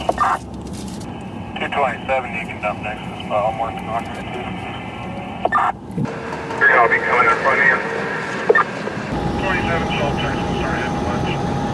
227, you can dump next to spot. I'm working on it too. You're gonna be coming in front of you. 27 Salt Texas, start hitting the lunch.